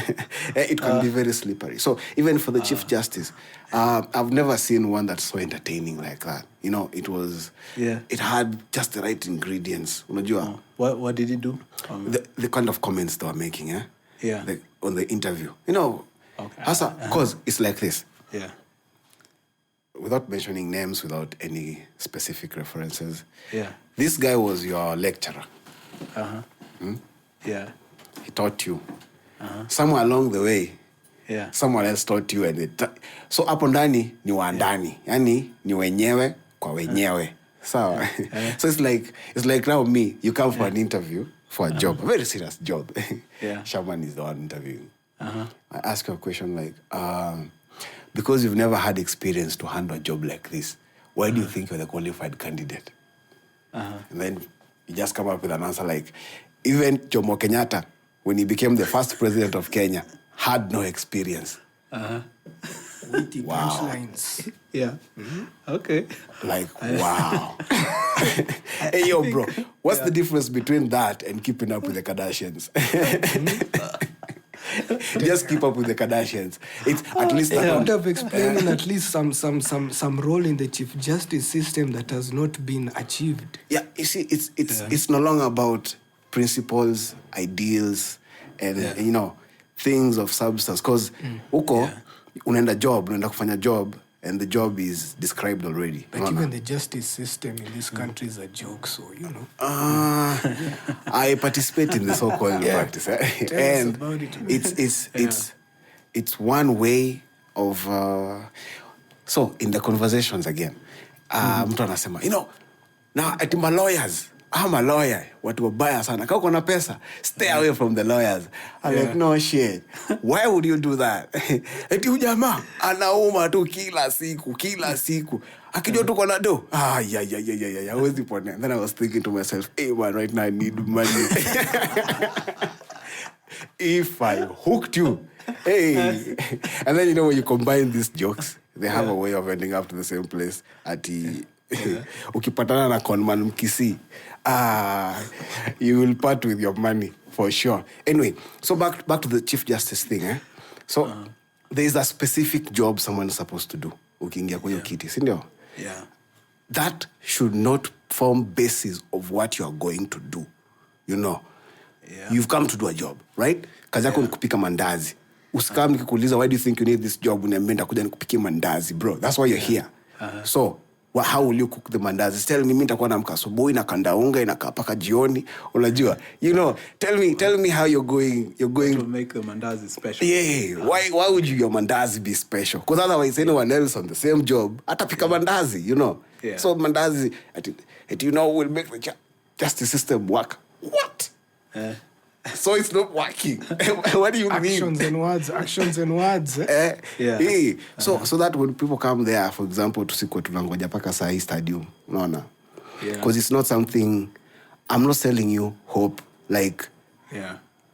It can be very slippery. So even for the Chief Justice, I've never seen one that's so entertaining like that. You know, it had just the right ingredients. Unajua? What did he do? The kind of comments they were making, on the interview. You know, because it's like this. Yeah. Without mentioning names, without any specific references. Yeah. This guy was your lecturer. Yeah. He taught you. Somewhere along the way, someone else taught you. So hapo ndani ni wa ndani. Yani ni wenyewe kwa wenyewe. So it's like now me, you come for an interview for a job, a very serious job. Shaman is the one interviewing. I ask you a question like, because you've never had experience to handle a job like this, why do you think you're the qualified candidate? And then you just come up with an answer like, even Jomo Kenyatta, when he became the first president of Kenya, had no experience. Witty punchlines. Yeah. Okay. Like, wow. Hey, yo, bro, what's the difference between that and keeping up with the Kardashians? Just keep up with the Kardashians. It's at least I would have explained at least some role in the Chief Justice system that has not been achieved. Yeah, you see, it's no longer about principles, ideals, and you know, things of substance. Because unaenda kufanya job, and the job is described already. But even the justice system in this country is a joke, so you know. I participate in the so-called practice, and it's one way of. So in the conversations again, mtu anasema, you know, now ati my lawyers. I'm a lawyer. Watu wabaya sana. Kama kuna pesa, stay away from the lawyers. I'm like, no shit. Why would you do that? Eti ujamaa anauma tu kila siku. Akijua tu kona do. Hawezi pone. And then I was thinking to myself, hey man, right now I need money. If I hooked you, hey. And then, you know, when you combine these jokes, they have a way of ending up to the same place. Ukipatana na conman mkisi, you will part with your money for sure. Anyway, so back to the Chief Justice thing. So there is a specific job someone is supposed to do. Ukiingia kwa hiyo kiti, si ndio? Yeah. That should not form basis of what you are going to do. You know, you've come to do a job, right? Kazi yako ni kupika mandazi. Usikam nikikuuliza, why do you think you need this job? Uniambia nitakuja nikupikie mandazi, bro. That's why you're here. So how will you cook the mandazi? Tell me, mimi nitakuwa naamka asubuhi na kanda unga inakaa paka jioni. Unajua? You know, tell me how you're going to make the mandazi special. Yeah. Why would your mandazi be special? Because otherwise anyone else on the same job atapika mandazi, you know. Yeah. So mandazi you know will make the justice system work. What? So it's not working. What do you mean? Actions and words. So that when people come there, for example, tusikuwe tunangoja paka saa hii stadium, unaona? Because it's not something, I'm not selling you hope, like,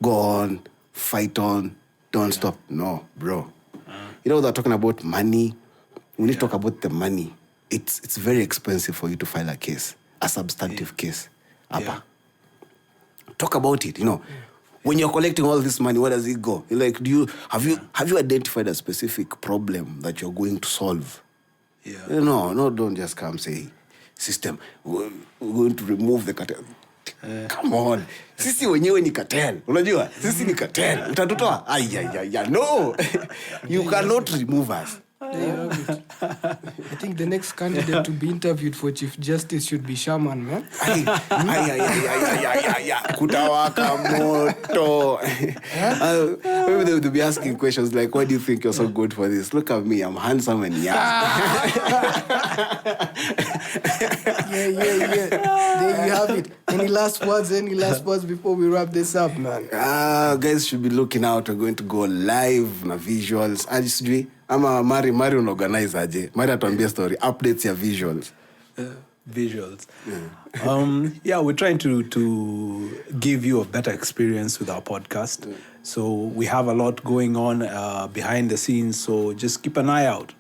go on, fight on, don't stop. No, bro. You know, they're talking about money. When you talk about the money, it's very expensive for you to file a case, a substantive case. Talk about it, you know. When you're collecting all this money, where does it go? Like, have you identified a specific problem that you're going to solve? No, don't just come say, system, we're going to remove the cartel. Come on. Sisi wenyewe ni cartel. Unajua? Sisi ni cartel. Utatutoa? No. You cannot remove us. There you have it. I think the next candidate to be interviewed for Chief Justice should be Shaman, man. Kutawaka moto. Maybe they'll be asking questions like, why do you think you're so good for this? Look at me, I'm handsome and young. Yeah. There you have it. Any last words before we wrap this up, man? Guys should be looking out. We're going to go live na visuals. Sijui ama Mari unaorganize aje. Mari atuambie story, updates ya visuals. Visuals. We're trying to give you a better experience with our podcast. So we have a lot going on behind the scenes. So just keep an eye out.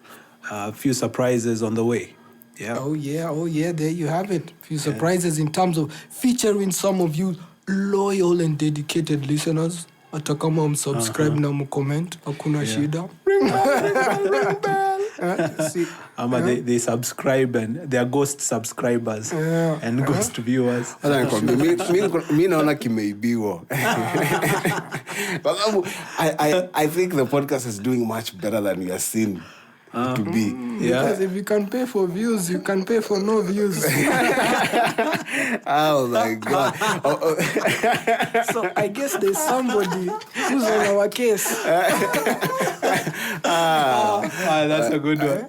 A few surprises on the way. Yeah. Oh yeah. There you have it. Few surprises in terms of featuring some of you loyal and dedicated listeners. Hata kama msubscribe na mcomment, hakuna shida. Ring bell. See. They subscribe and they are ghost subscribers and ghost viewers. Mi naona kimeibiwa. I think the podcast is doing much better than we are seen to be. Because if you can pay for views, you can pay for no views. Oh my God. So I guess there's somebody who's on our case. That's a good one.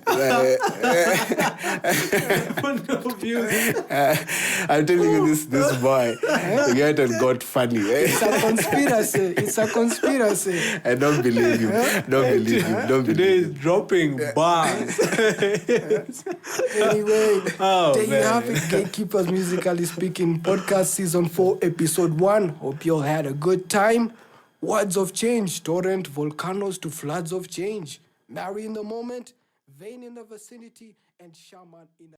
No views. I'm telling you, this boy, the got funny. It's a conspiracy. I don't believe you. Don't believe you. Today is dropping bars. Anyway, there you have it. Gatekeepers Musically Speaking Podcast Season 4, Episode 1. Hope you all had a good time. Words of change, torrent, volcanoes to floods of change. Mary in the moment, Vane in the vicinity, and Shaman in